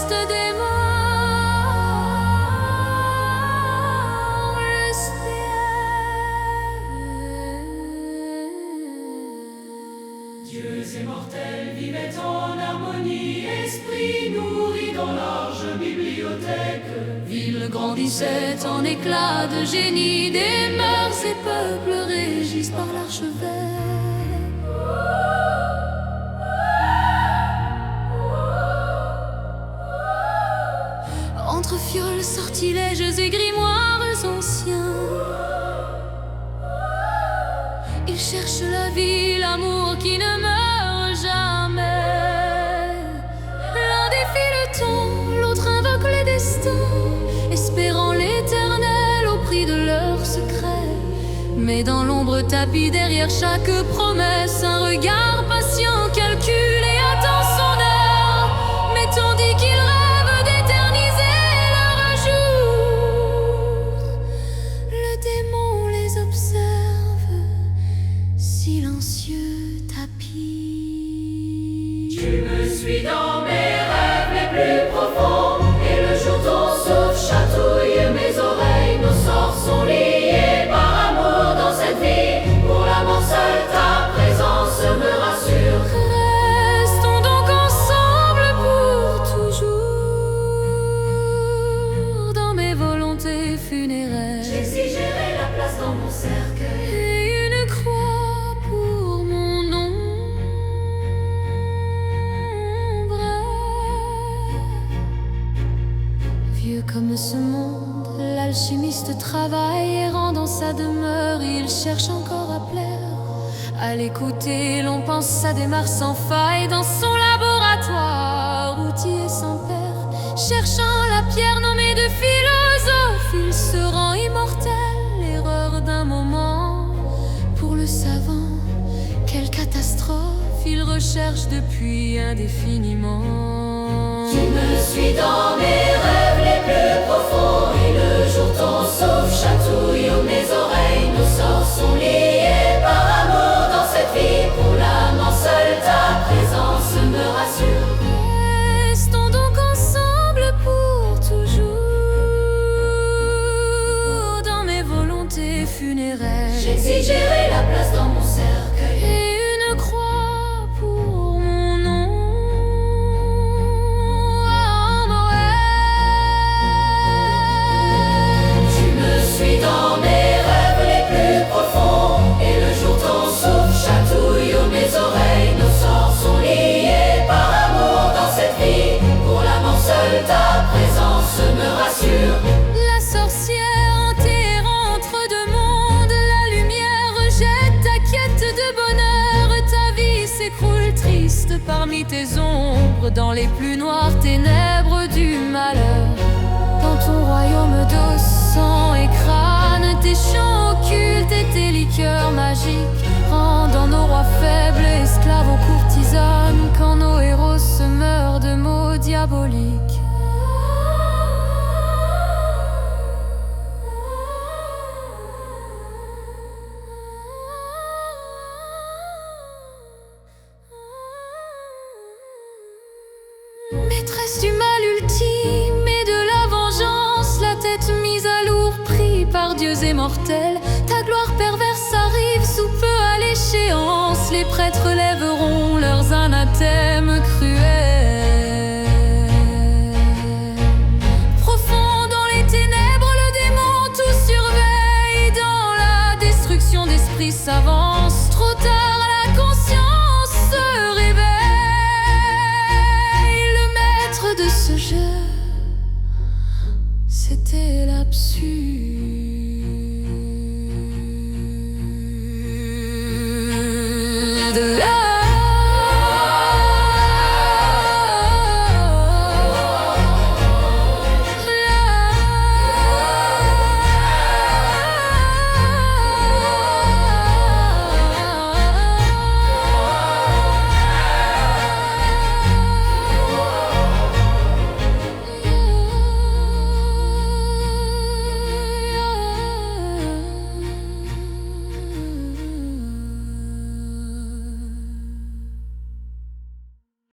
reste des morts le ciel. Dieux immortels vivaient en harmonie, esprit nourri dans large bibliothèque. Ville grandissait en éclats de génie, des mœurs et peuples régis par l'archevêque. Entre fioles, sortilèges et grimoires anciens, ils cherchent la vie, l'amour qui ne meurt jamais. L'un défie le temps, l'autre invoque le destin, espérant l'éternel au prix de leurs secrets. Mais dans l'ombre tapie derrière chaque promesse, un regard patient calcule et attend son heure. Mais tandis qu'il rêve d'éterniser leur jour, le démon les observe, silencieux tapis. Tu me suis dans mes rêves les plus profonds, et le jour ton souffle chatouille mes oreilles. Nos sorts sont liés par amour dans cette vie. Pour l'amant seul ta présence me rassure. Restons donc ensemble pour toujours, dans mes volontés funéraires. J'exigerai la place dans mon cercueil. Et une croix pour mon ombre. Vieux comme ce monde, l'alchimiste travaille, errant dans sa demeure, il cherche encore à plaire. À l'écouter, l'on pense à des Mars sans faille, dans son laboratoire, outillé sans père. Cherchant la pierre nommée de philosophe, il se rend immortel, l'erreur d'un moment. Pour le savant, quelle catastrophe, il recherche depuis indéfiniment. Tu me suis dans mes rêves les plus profonds, et le jour ton souffle chatouille mes oreilles. Nos sorts sont liés par amour dans cette vie. Pour l'amant seul ta présence me rassure. Restons donc ensemble pour toujours, dans mes volontés funéraires. J'exigerai la place dans mon cercueil. Et une croix pour mon ombre. Tu me suis dans mes rêves les plus profonds, et le jour ton souffle chatouille mes oreilles. Nos sorts sont liés par amour dans cette vie. Pour l'amant seul ta présence me rassure. La sorcière enterre entre deux mondes, la lumière rejette ta quête de bonheur. Ta vie s'écroule triste parmi tes ombres, dans les plus noires ténèbres du malheur. Dans ton royaume d'os, sang et crâne, tes chants occultes et tes liqueurs magiques rendant nos rois faibles, esclaves aux courtisanes, quand nos héros se meurent de maux diaboliques. Maîtresse du mal ultime et de la vengeance, la tête mise à lourd prix par dieux immortels, ta gloire perverse arrive sous peu à l'échéance. Les prêtres lèveront leurs anathèmes cruels. Profond dans les ténèbres, le démon tout surveille. Dans la destruction d'esprits s'avance, trop tard la conscience se réveille. Le maître de ce jeu, c'était l'absurde.